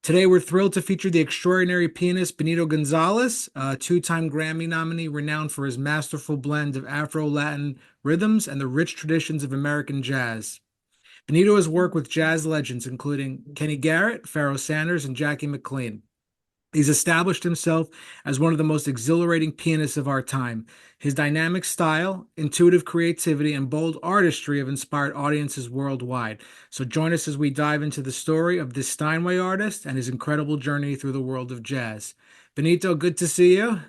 Today, we're thrilled to feature the extraordinary pianist Benito Gonzalez, a two-time Grammy nominee renowned for his masterful blend of Afro-Latin rhythms and the rich traditions of American jazz. Benito has worked with jazz legends including Kenny Garrett, Pharoah Sanders, and Jackie McLean. He's established himself as one of the most exhilarating pianists of our time. His dynamic style, intuitive creativity, and bold artistry have inspired audiences worldwide. So join us as we dive into the story of this Steinway artist and his incredible journey through the world of jazz. Benito, good to see you.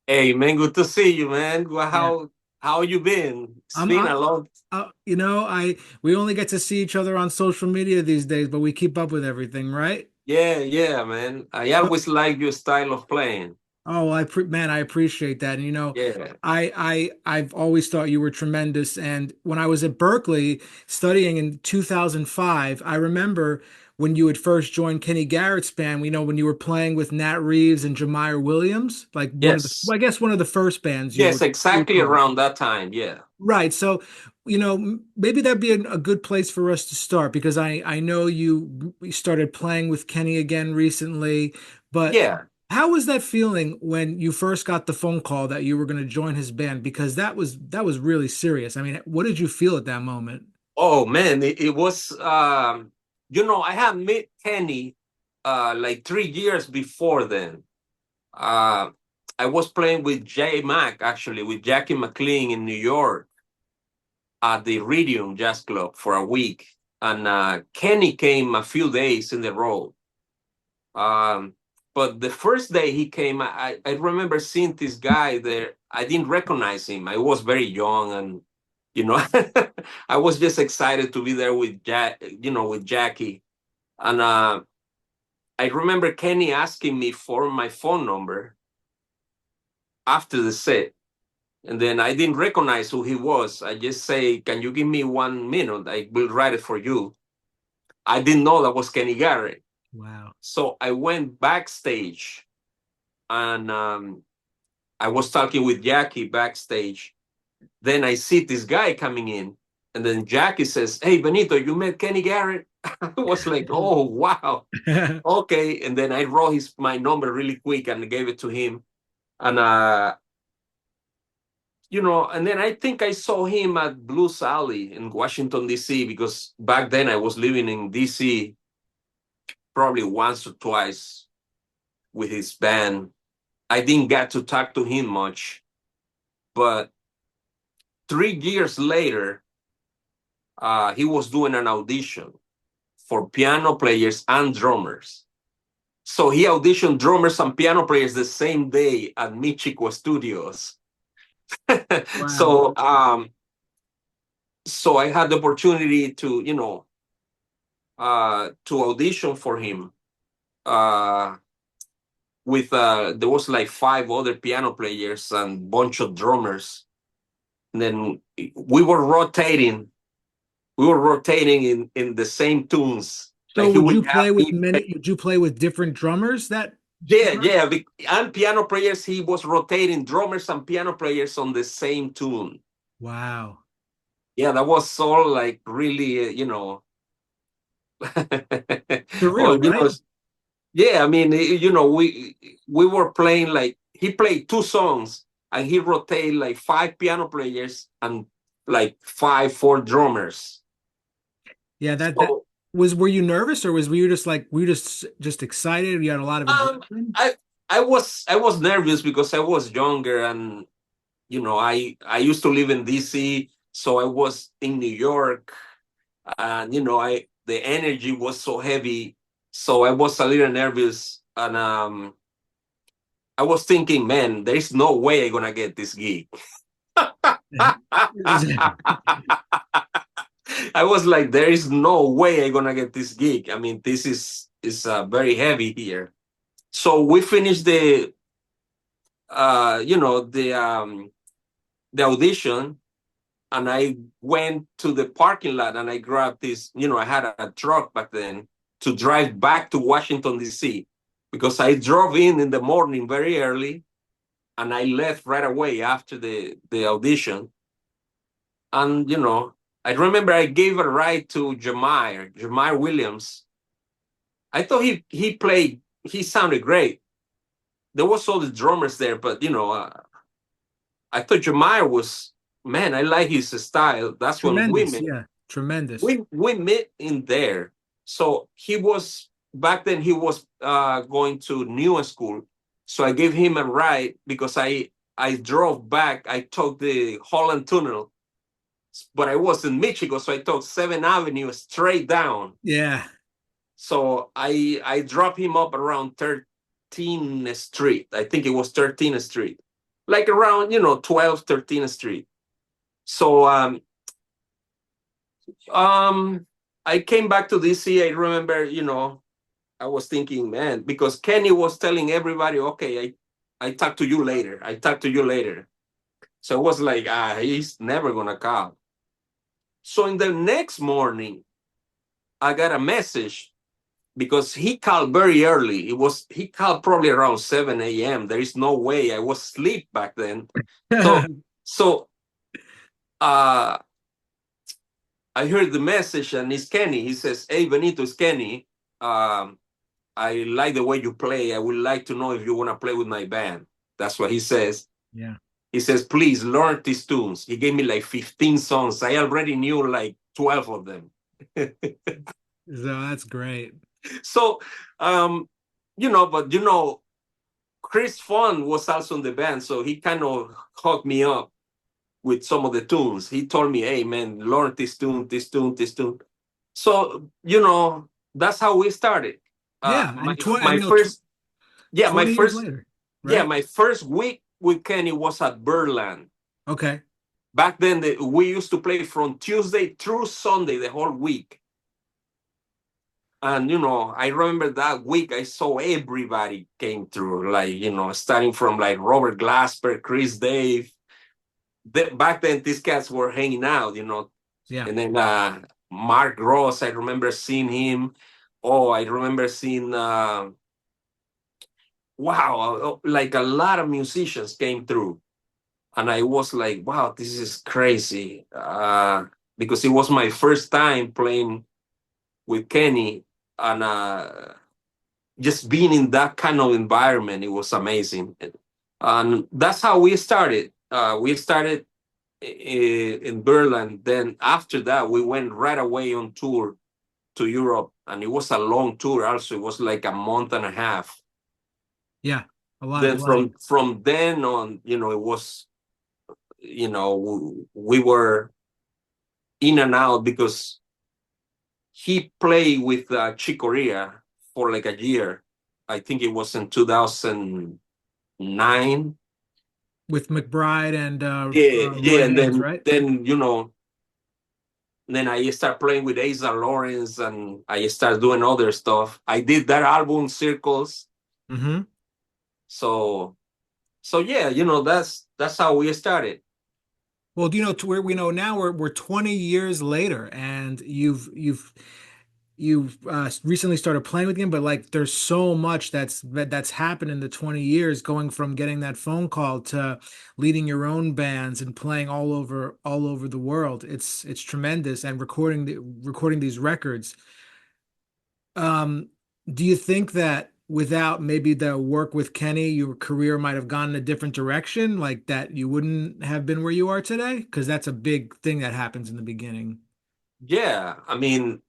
Hey man, good to see you, man. Well, Yeah, how you been? It's I'm. been a long. I we only get to see each other on social media these days, but we keep up with everything, right? Yeah, man. I always like your style of playing. Oh, man, I appreciate that. And Yeah. I've always thought you were tremendous. And when I was at Berkeley studying in 2005, I remember when you had first joined Kenny Garrett's band, when you were playing with Nat Reeves and Jamire Williams, like Yes. well, I guess one of the first bands Yes, you exactly were. around that time. Yeah. Right. So, maybe that'd be a good place for us to start because I know you started playing with Kenny again recently, but Yeah. how was that feeling when you first got the phone call that you were going to join his band? Because that was really serious. I mean, what did you feel at that moment? Oh man, it was I had met Kenny like 3 years before then. Uh I was playing with J Mac actually with Jackie McLean in New York at the Iridium Jazz Club for a week, and Kenny came a few days in the row. Um, but the first day he came, I remember seeing this guy there. I didn't recognize him. I was very young, and you know, I was just excited to be there with with Jackie. And I remember Kenny asking me for my phone number after the set. And then I didn't recognize who he was. I just say, "Can you give me 1 minute? I will write it for you." I didn't know that was Kenny Garrett. Wow. So I went backstage and I was talking with Jackie backstage. Then I see this guy coming in. And then Jackie says, "Hey, Benito, you met Kenny Garrett?" I was like, "Oh, wow. Okay." And then I wrote my number really quick and gave it to him. And and then I think I saw him at Blues Alley in Washington, D.C., because back then I was living in D.C. probably once or twice with his band. I didn't get to talk to him much, but 3 years later, he was doing an audition for piano players and drummers. So he auditioned drummers and piano players the same day at Michiko Studios. Wow. so so I had the opportunity to to audition for him uh, with there was like five other piano players and bunch of drummers. And then we were rotating. We were rotating in the same tunes. So Like he would have me play. would you play with different drummers that Yeah. And piano players. He was rotating drummers and piano players on the same tune. Wow. Yeah, that was all like really, Surreal, oh, right? yeah, I mean, we were playing like he played two songs and he rotated like five piano players and like four drummers. Yeah, that So were you nervous or were you just like were you just excited? You had a lot of um, adrenaline? I was nervous because I was younger, and I used to live in DC, so I was in New York, and I the energy was so heavy, so I was a little nervous, and I was thinking, man, there's no way I'm gonna get this gig. I was like, there is no way I'm gonna get this gig. I mean, this is very heavy here. So we finished uh, you know, the um, the audition, and I went to the parking lot and I grabbed this. I had a truck back then to drive back to Washington D.C. because I drove in the morning very early, and I left right away after the audition. And I remember I gave a ride to Jamire Williams, I thought he sounded great. There was all the drummers there, but I thought Jameer was, man, I like his style. That's when we Tremendous. met. Yeah. Tremendous. We met in there. So he was back then. He was going to new school. So I gave him a ride because I drove back. I took the Holland Tunnel, but I was in Michigan, so I took 7th Avenue straight down. Yeah. So I dropped him up around 13th Street. I think it was 13th Street, like around 12th, 13th Street. So um I came back to DC. I remember, I was thinking, man, because Kenny was telling everybody, okay, I talk to you later. I talk to you later. So it was like, he's never gonna call. So in the next morning, I got a message because he called very early. He called probably around 7 a.m. There is no way I was asleep back then. So so uh I heard the message and it's Kenny. He says, "Hey Benito, it's Kenny. Um, I like the way you play. I would like to know if you want to play with my band." That's what he says. Yeah. He says, "Please learn these tunes." He gave me like 15 songs. I already knew like 12 of them. So that's great. So, but Chris Fun was also in the band, so he kind of hooked me up with some of the tunes. He told me, "Hey, man, learn this tune, this tune, this tune." So, that's how we started. Yeah. My And and my first, yeah, my 20 years first, later, yeah, right? my first week with Kenny was at Berlin. Okay. Back then, we used to play from Tuesday through Sunday the whole week. And I remember that week I saw everybody came through, like starting from like Robert Glasper, Chris Dave. Back then these cats were hanging out, Yeah. and then Mark Ross, I remember seeing him. Oh, I remember seeing wow, like a lot of musicians came through, and I was like, wow, this is crazy, because it was my first time playing with Kenny, and just being in that kind of environment, it was amazing. And that's how we started. We started in Berlin. Then after that, we went right away on tour to Europe, and it was a long tour. Also, it was like a month and a half. Yeah. A lot of Then playing. from then on, it was, we were in and out because he played with Chick Corea for like a year. I think it was in 2009. With McBride and Yeah, Roy and Haynes, then right? then I start playing with Asa Lawrence, and I start doing other stuff. I did that album Circles. Mm-hmm. So yeah, that's how we started. Well, do you know to where we know now we're 20 years later, and you've recently started playing with him, but like there's so much that's happened in the 20 years, going from getting that phone call to leading your own bands and playing all over the world. It's tremendous, and recording these records. Um, do you think that without maybe the work with Kenny, your career might have gone in a different direction, like that you wouldn't have been where you are today? Because that's a big thing that happens in the beginning. Yeah, I mean,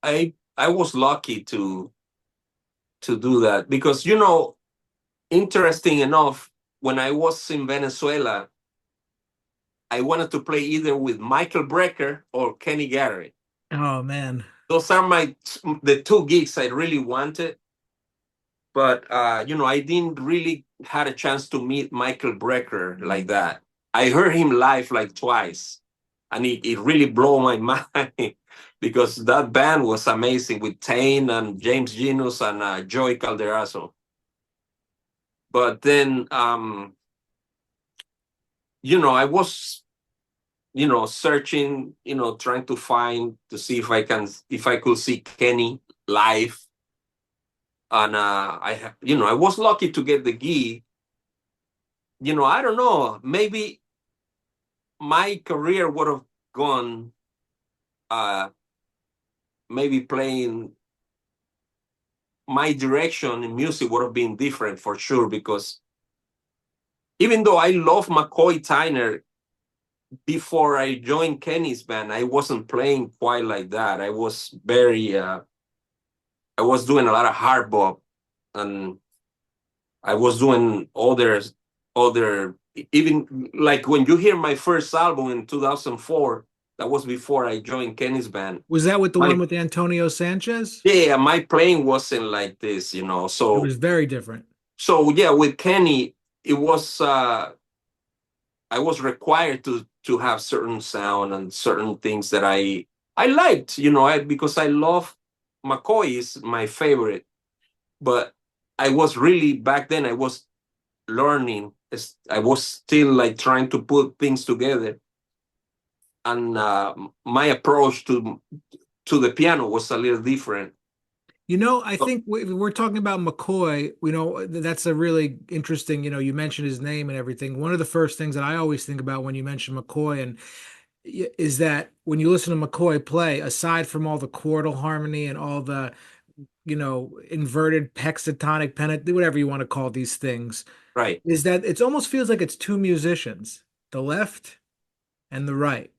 I was lucky to do that because interesting enough, when I was in Venezuela, I wanted to play either with Michael Brecker or Kenny Garrett. Oh man. Those are the two gigs I really wanted, but I didn't really had a chance to meet Michael Brecker like that. I heard him live like twice, and it really blew my mind because that band was amazing with Tane and James Genus and Joey Calderazo. But then, I was, searching, trying to find to see if I could see Kenny live, and I was lucky to get the gig. I don't know, maybe my career would have gone, uh maybe playing my direction in music would have been different for sure, because even though I love McCoy Tyner, before I joined Kenny's band, I wasn't playing quite like that. I was I was doing a lot of hard bop, and I was doing other, even like when you hear my first album in 2004, that was before I joined Kenny's band. Was that with the one My with Antonio Sanchez? Yeah, my playing wasn't like this, you know. It was very different. So yeah, with Kenny, it was I was required to have certain sound and certain things that I liked, you know, because I love McCoy is my favorite, but I was really back then I was learning. I was still like trying to put things together, and my approach to the piano was a little different. You know, I think we're talking about McCoy. You know, that's a really interesting, you know, you mentioned his name and everything. One of the first things that I always think about when you mention McCoy and is that when you listen to McCoy play, aside from all the chordal harmony and all the, you know, inverted hexatonic pennant, whatever you want to call these things, Right. is that it almost feels like it's two musicians, the left and the right.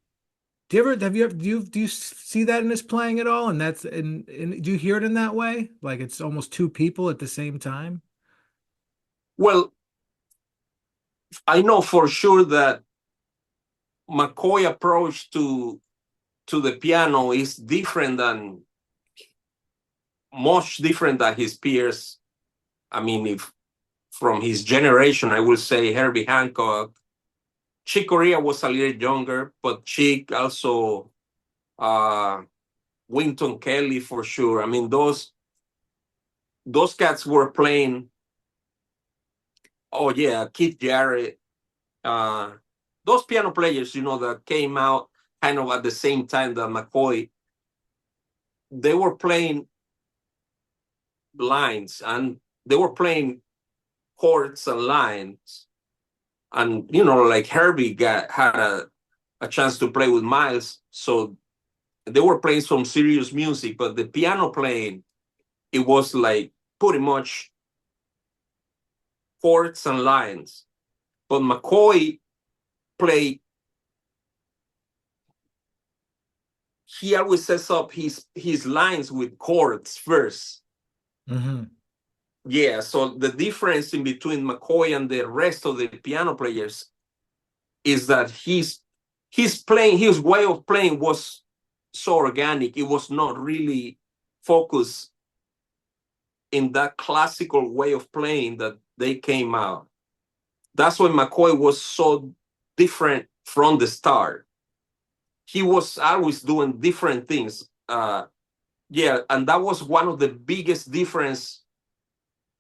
Do you ever do you see that in his playing at all? And do you hear it in that way? Like it's almost two people at the same time? Well, I know for sure that McCoy approach to the piano is different than much different than his peers. I mean, if from his generation, I will say Herbie Hancock. Chick Corea was a little younger, but Chick also uh Wynton Kelly for sure. I mean, those cats were playing. Oh yeah, Keith Jarrett. Uh, those piano players, you know, that came out kind of at the same time that McCoy. They were playing lines, and they were playing chords and lines, and you know, like Herbie had a chance to play with Miles, so they were playing some serious music, but the piano playing, it was like pretty much chords and lines. But McCoy played, he always sets up his lines with chords first. Mm-hmm. Yeah, so the difference in between McCoy and the rest of the piano players is that his way of playing was so organic. It was not really focused in that classical way of playing that they came out. That's why McCoy was so different from the start. He was always doing different things. Yeah, and that was one of the biggest difference.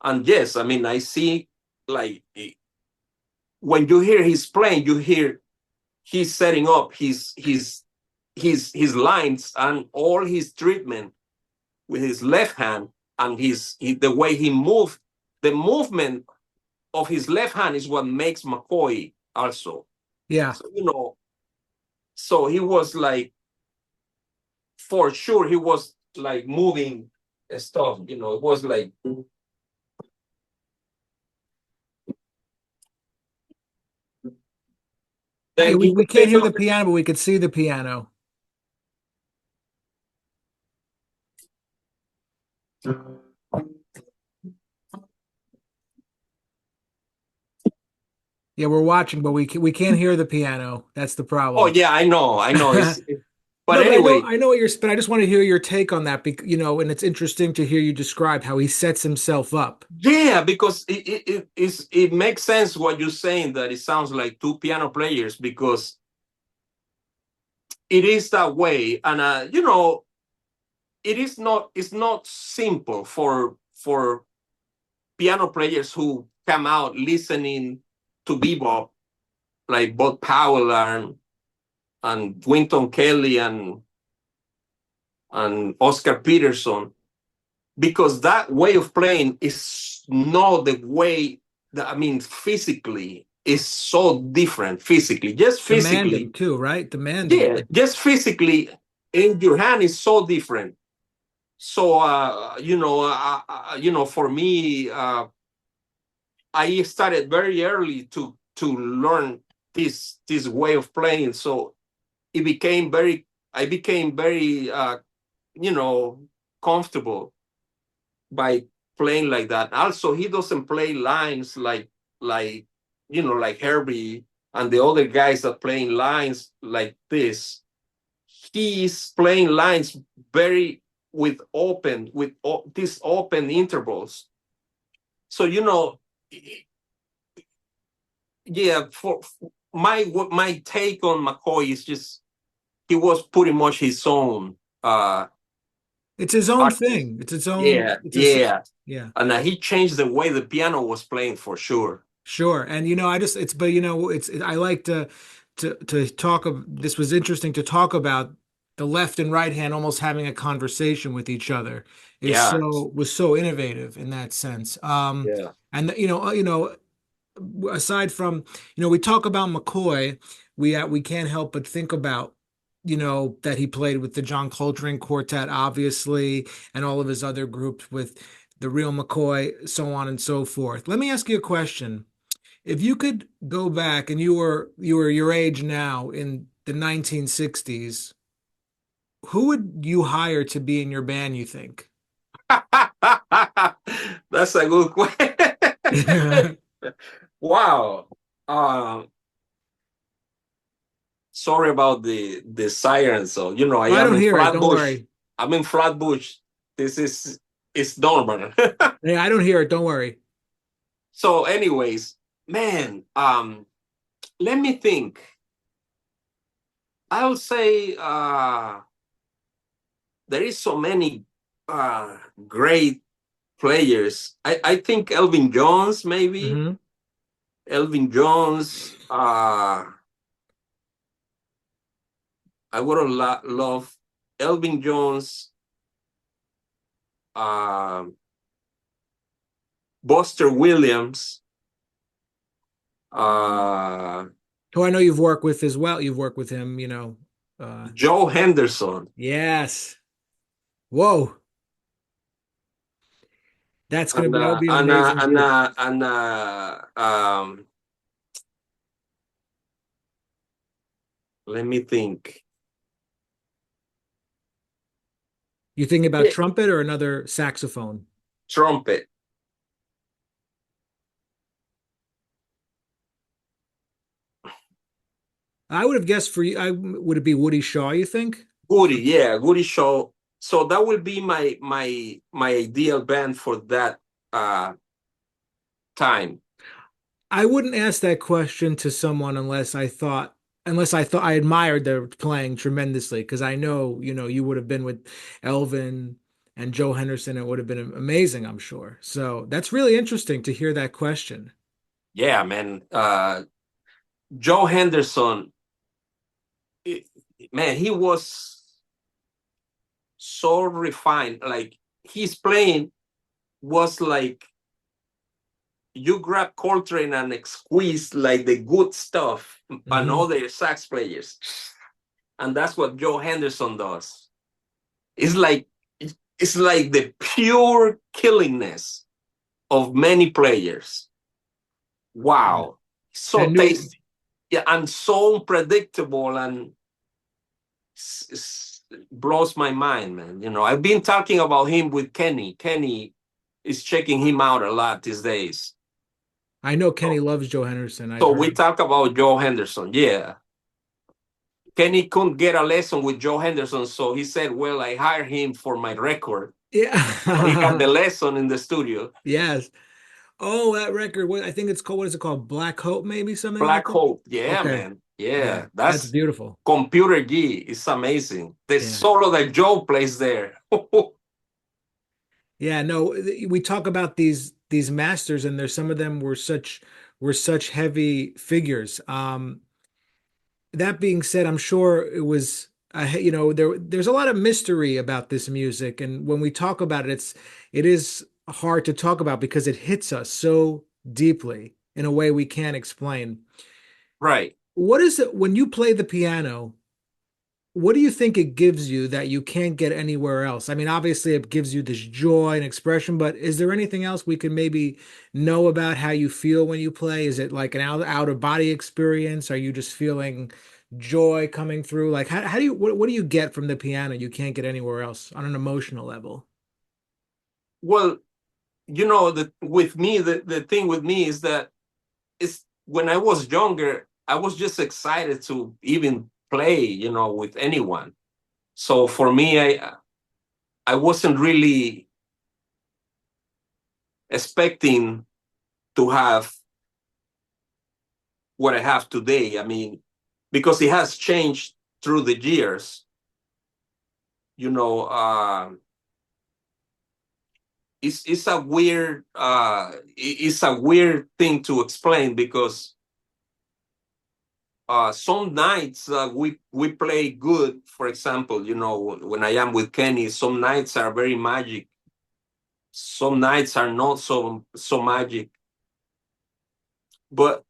And yes, I mean, I see like when you hear his playing, you hear he's setting up his lines and all his treatment with his left hand, and the way he moved, the movement of his left hand is what makes McCoy also. Yeah. So, you know, so he was like, for sure, he was like moving stuff, you know, it was like. Yeah, Thank you. we can't hear the piano, but we could see the piano. Yeah, we're watching, but we can't hear the piano. That's the Oh problem. yeah, I know. But No, but anyway, I know what you're, but I just want to hear your take on that, because, you know, and it's interesting to hear you describe how he sets himself up. yeah, because it makes sense what you're saying, that it sounds like two piano players, because it is that way, and you know, it's not simple for piano players who come out listening to bebop like Bud Powell and Wynton Kelly and Oscar Peterson, because that way of playing is not the way that, I mean, physically is so different. Physically, just Demanding physically, too, right? Demanding. yeah, just physically in your hand is so different. So for me, I started very early to learn this way of playing. So it became very I became very you know comfortable by playing like that. Also, he doesn't play lines like like Herbie and the other guys that playing lines like this. He's playing lines very with these open intervals. So yeah. For my take on McCoy is just he was pretty much his own It's his own artist. thing. It's its own. Yeah, It's a yeah. yeah. And he changed the way the piano was playing for sure. Sure. And I just it's but I like to talk of this was interesting to talk about the left and right hand almost having a conversation with each other is Yeah, so was so innovative in that sense. yeah. And aside from, we talk about McCoy, we can't help but think about, that he played with the John Coltrane Quartet, obviously, and all of his other groups with the real McCoy, so on and so forth. Let me ask you a question. If you could go back and you were your age now in the 1960s, who would you hire to be in your band, you think? That's a good question. Wow. Um, Sorry about the siren. So I I am don't in hear it. Don't Flatbush. worry. I'm in Flatbush. This is it's normal. Hey, I don't hear it. Don't worry. So, anyways, man, let me think. I'll say there is so many great players. I think Elvin Jones, maybe. Hmm. Elvin Jones. I would have loved Elvin Jones, uh, Buster Williams, uh, Who I know you've worked with as well. You've worked with him, Joe Henderson, yes. Whoa. and That would uh, be an and uh, amazing and group. uh, and uh, um, let me think. You thinking about Yeah, trumpet or another saxophone? trumpet. I would have guessed for you. Would it be Woody Shaw, you think? Goody, yeah, Goody Show. So that will be my ideal band for that uh time. I wouldn't ask that question to someone unless I thought I admired their playing tremendously because I know, you would have been with Elvin and Joe Henderson. It would have been amazing, I'm sure. So that's really interesting to hear that question. Yeah, man. Joe Henderson, it- man, he was so refined. Like his playing was like you grab Coltrane and squeeze like the good stuff and Hmm. other sax players. And that's what Joe Henderson does. It's like it's like the pure killingness of many players. Yeah. Wow. So And new tasty. Yeah, and so unpredictable and blows my mind, man. I've been talking about him with Kenny. Kenny is checking him out a lot these days. I know Kenny So, loves Joe Henderson. I've so we heard. talk about Joe Henderson. Yeah. Kenny couldn't get a lesson with Joe Henderson, so he said, well, I hired him for my record. But he got Yeah. the lesson in the studio. Yes. Oh, that record. What I think it's called. What is it called? Black Hope, maybe something like Black that. Hope. Yeah, Okay. man. Yeah. Yeah. That's That's beautiful. Computer G. It's amazing. The Yeah. solo that Joe plays there. Yeah. No, we talk about these masters, and there's some of them were such heavy figures. That being said, I'm sure it was. There's a lot of mystery about this music, and when we talk about it, it is hard to talk about because it hits us so deeply in a way we can't explain. Right. What is it when you play the piano? what do you think it gives you that you can't get anywhere else? I mean, obviously it gives you this joy and expression, but is there anything else we can maybe know about how you feel when you play? Is it like an out of body experience? Are you just feeling joy coming through? Like how do you what do you get from the piano you can't get anywhere else on an emotional level? Well, with me, the thing with me is that it's when I was younger, I was just excited to even play, with anyone. So for me, I wasn't really expecting to have what I have today. I mean, because it has changed through the years. You know, it's a weird it's a weird thing to explain because some nights we play good. For example, when I am with Kenny, some nights are very magic. Some nights are not so magic. But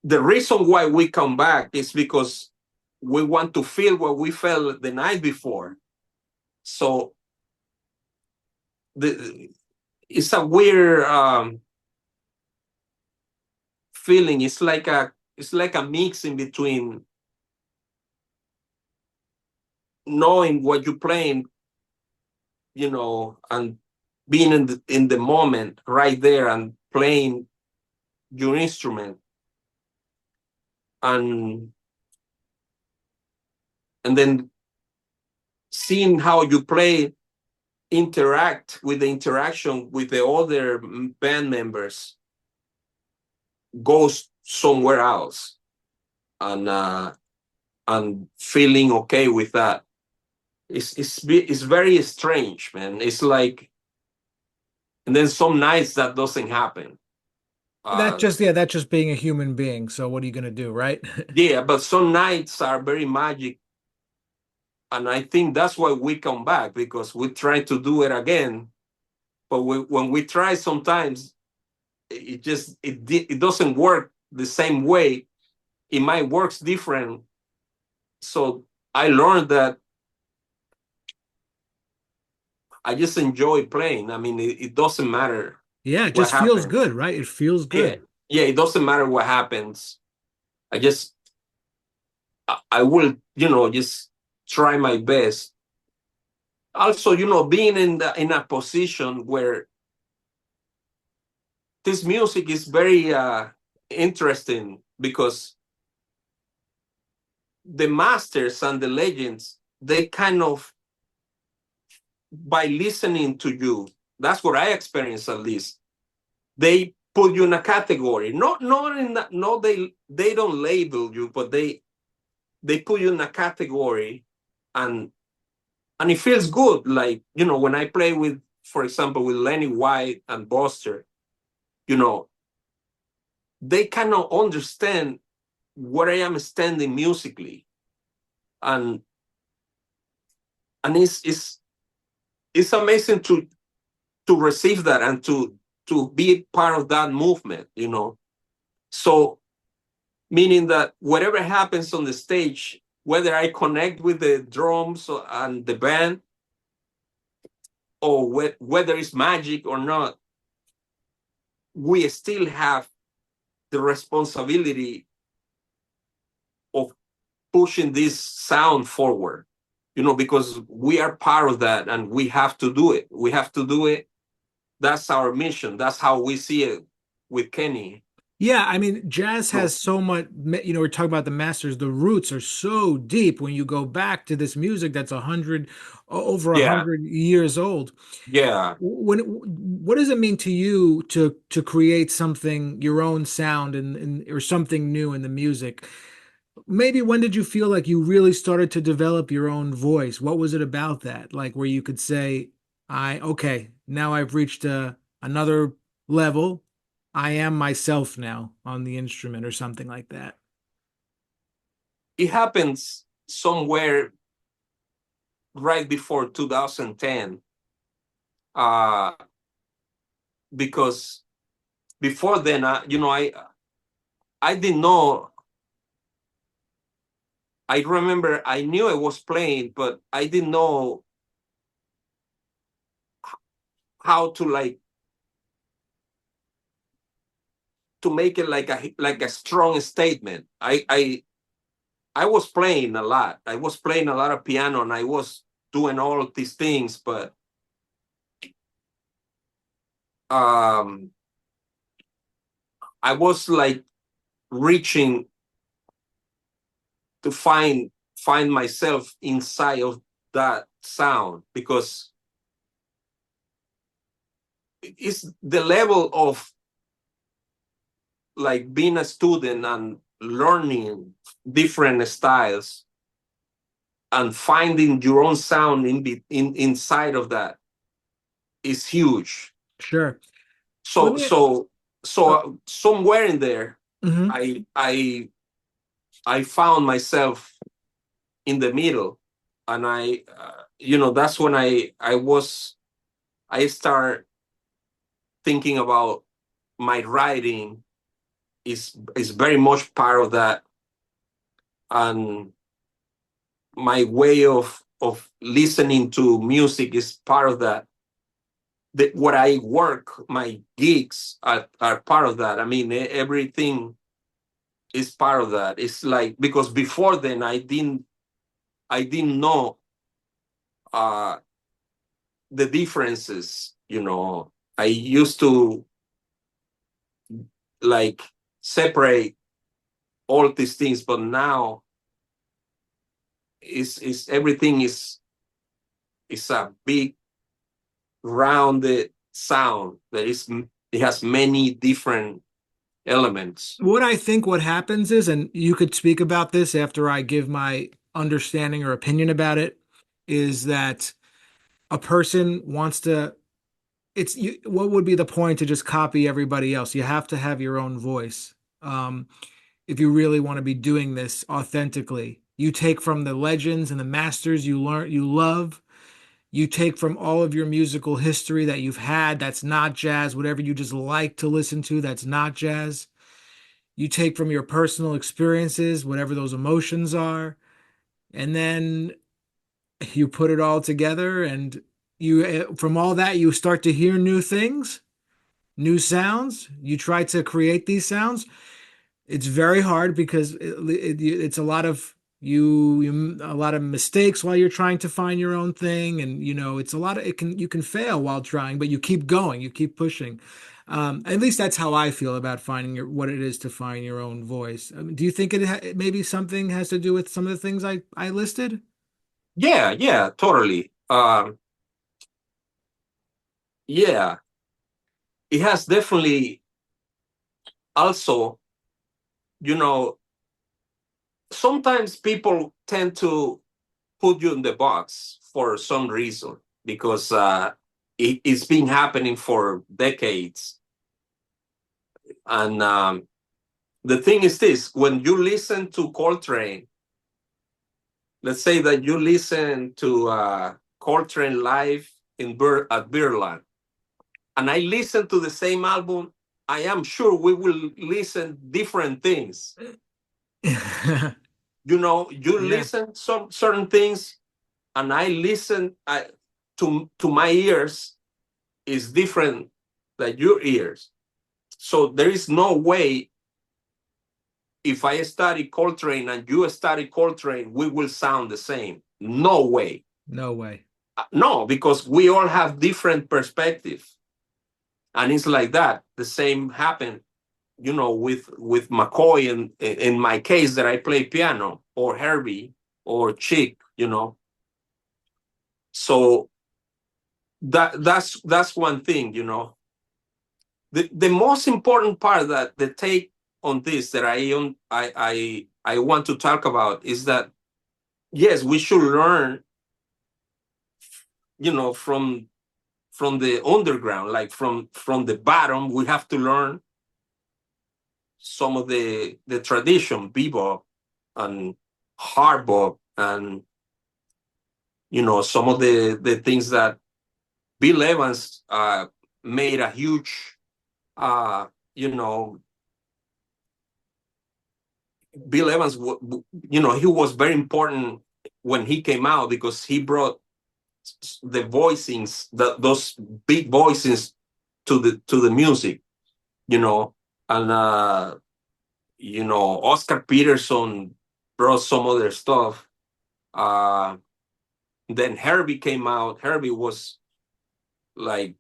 the reason why we come back is because we want to feel what we felt the night before. So the it's a weird feeling. It's like a mix in between knowing what you're playing, and being in the moment right there and playing your instrument, and then seeing how you play interact with the interaction with the other band members goes somewhere else, and feeling okay with that. It's very strange, man. It's like, and then some nights that doesn't happen. That Uh, just yeah, that's just being a human being. So what are you gonna do, right? yeah, but some nights are very magic, and I think that's why we come back because we try to do it again. But when we try, sometimes it doesn't work the same way. It might works different. So I learned that I just enjoy playing. I mean, it doesn't matter Yeah, it what just feels happens. good, right? It feels Yeah, good. yeah, it doesn't matter what happens. I just I will, just try my best. Also, being in a position where this music is very interesting because the masters and the legends, they kind of, by listening to you, that's what I experienced at least. They put you in a category. Not in that, no, they don't label you, but they put you in a category, and it feels good. Like, when I play with, for example, with Lenny White and Buster, you know, they cannot understand where I am standing musically, and it's amazing to receive that and to be part of that movement. So meaning that whatever happens on the stage, whether I connect with the drums and the band, or whether it's magic or not, we still have the responsibility of pushing this sound forward, because we are part of that and we have to do it. We have to do it. That's our mission. That's how we see it with Kenny. Yeah, I mean, jazz So, has so much, we're talking about the masters, the roots are so deep when you go back to this music that's over a yeah, hundred years old. yeah. What does it mean to you to create something, your own sound and or something new in the music? Maybe when did you feel like you really started to develop your own voice? What was it about that? Like where you could say, okay, now I've reached another level. I am myself now on the instrument or something like that. It happens somewhere right before 2010, uh, because before then, I didn't know I remember I knew I was playing, but I didn't know how to like to make it like a strong statement. I was playing a lot. I was playing a lot of piano and I was doing all of these things, but um I was like reaching to find myself inside of that sound, because it's the level of like being a student and learning different styles and finding your own sound inside of that is huge. Sure. Let So me. so somewhere in there, Mhm. I found myself in the middle, and that's when I start thinking about my writing is very much part of that, and my way of listening to music is part of that. What I work, my gigs are part of that. I mean, everything is part of that. It's like, because before then I didn't know uh the differences. I used to like separate all these things, but now is everything is a big rounded sound that it has many different elements. What happens is, and you could speak about this after I give my understanding or opinion about it, is that a person wants to, what would be the point to just copy everybody else? You have to have your own voice. Um, if you really want to be doing this authentically, you take from the legends and the masters you love. You take from all of your musical history that you've had that's not jazz, whatever you just like to listen to that's not jazz. You take from your personal experiences, whatever those emotions are, and then you put it all together, and from all that you start to hear new things, new sounds. You try to create these sounds. It's very hard because it's a lot of a lot of mistakes while you're trying to find your own thing, and it's a lot of, you can fail while trying, but you keep going, you keep pushing. At least that's how I feel about finding what it is to find your own voice. Do you think maybe something has to do with some of the things I listed? Yeah, yeah, totally. Yeah, it has definitely. Also, you know sometimes people tend to put you in the box for some reason, because it's been happening for decades. And the thing is this: when you listen to Coltrane, let's say that you listen to Coltrane live at Berlin, and I listen to the same album, I am sure we will listen different things. You Yeah, listen some certain things, and I listen to my ears is different than your ears. So there is no way, if I study Coltrane and you study Coltrane, we will sound the same. No way. no way. No, because we all have different perspective, and it's like that. The same happened, with McCoy, and in my case that I play piano, or Herbie, or Chick. So that's one thing. The most important part, that the take on this that I want to talk about, is that yes, we should learn, from the underground, like from the bottom. We have to learn some of the tradition, bebop and hard bop, and some of the things that Bill Evans made a huge uh, you know Bill Evans, he was very important when he came out because he brought the voicings, those big voicings to the music, and Oscar Peterson brought some other stuff. Then Herbie came out. Herbie was like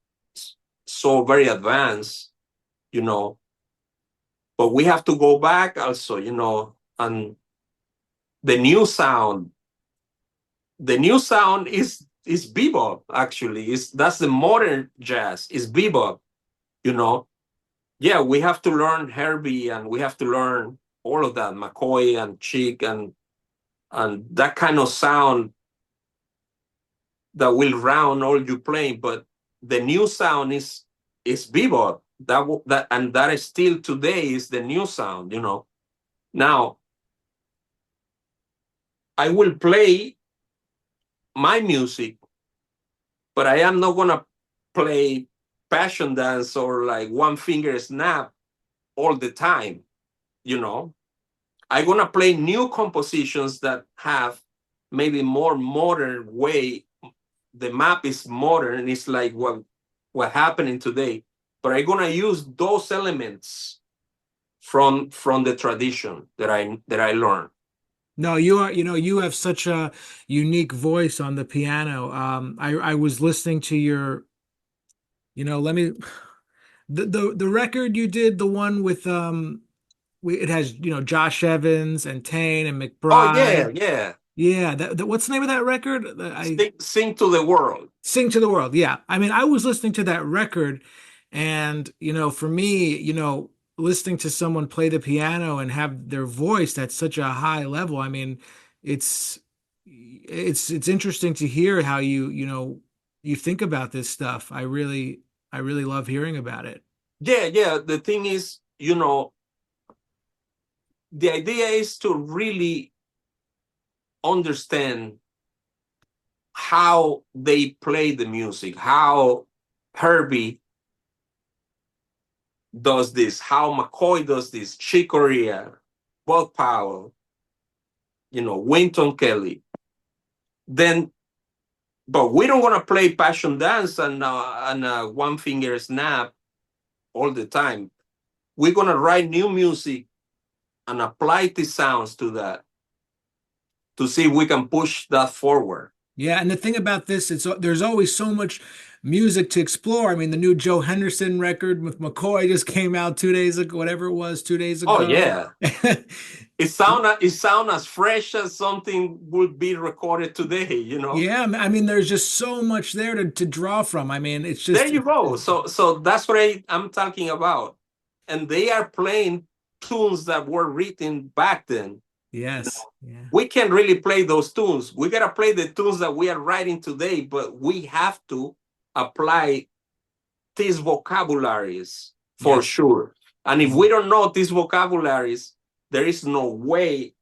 so very advanced, you know. But we have to go back also, and the new sound. The new sound is bebop. Actually, that's the modern jazz. Is bebop, you know. Yeah, we have to learn Herbie, and we have to learn all of that, McCoy and Chick, and that kind of sound that will round all you playing. But the new sound is bebop. That is still today is the new sound. Now I will play my music, but I am not gonna play passion dance or like one finger snap all the time. I'm gonna play new compositions that have maybe more modern way. The map is modern. It's like what happening today. But I'm gonna use those elements from the tradition that I learned. No, you have such a unique voice on the piano. I was listening to your, let me the record you did, the one with it has, Josh Evans and Tane and Oh yeah, McBride. yeah. Yeah, what's the name of that record? Sing to the world. Sing to the World. Yeah. I mean, I was listening to that record and, for me, listening to someone play the piano and have their voice at such a high level. I mean, it's it's interesting to hear how you think about this stuff. I really love hearing about it. Yeah, yeah. The thing is, the idea is to really understand how they play the music, how Herbie does this, how McCoy does this, Chick Corea, Bud Powell, Wynton Kelly. Then, but we don't want to play passion dance and one finger snap all the time. We're gonna write new music and apply the sounds to that to see if we can push that forward. Yeah, and the thing about this is there's always so much music to explore. I mean, the new Joe Henderson record with McCoy just came out 2 days ago, whatever it was, 2 days Oh ago. yeah, it sound as fresh as something would be recorded today. Yeah, I mean, there's just so much there to draw from. I mean, it's There just you go. So that's what I'm talking about, and they are playing tunes that were written back then. yes, yeah, We can't really play those tunes. We gotta play the tunes that we are writing today, but we have to apply these vocabularies for yes, sure. And if yeah, we don't know these vocabularies, there is no way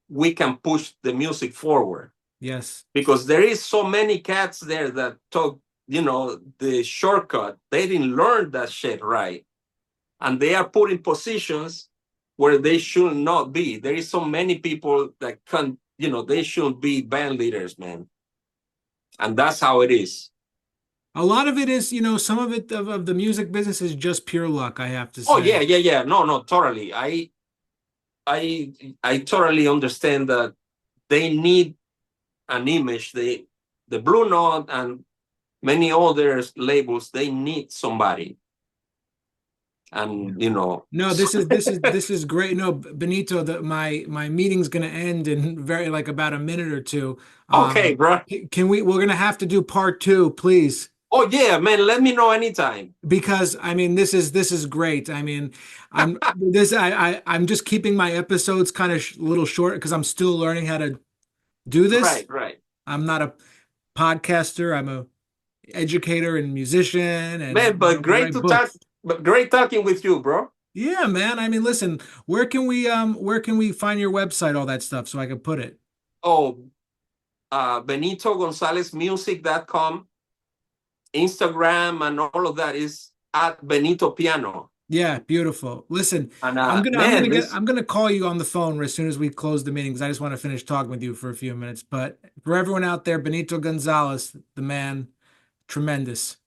we can push the music forward yes, because there is so many cats there that talk, the shortcut. They didn't learn that shit right, and they are put in positions where they should not be. There is so many people that can, they shouldn't be band leaders, man, and that's how it is. a lot of it is, some of it of the music business is just pure luck, I have to Oh yeah, say. yeah, yeah. No, no, totally. I I totally understand that they need an image. The Blue Note and many other labels, they need somebody. Yeah. And No, this is great. No, Benito, my meeting's gonna end in very like about a minute or two. okay, bro. Can we're gonna have to do part two, please. Oh yeah, man. Let me know anytime. Because I mean this is great. I mean, I'm just keeping my episodes kind of a little short because I'm still learning how to do this. Right, right. I'm not a podcaster. I'm a educator and musician and Man, but great write to talk. books. But great talking with you, bro. Yeah, man. I mean, listen, where can we find your website, all that stuff so I can put it? Oh, BenitoGonzalezMusic.com, Instagram, and all of that is at Benito Piano. Yeah, beautiful. Listen, And I'm gonna man, get this I'm gonna call you on the phone as soon as we close the meeting because I just want to finish talking with you for a few minutes. But for everyone out there, Benito Gonzalez, the man, tremendous.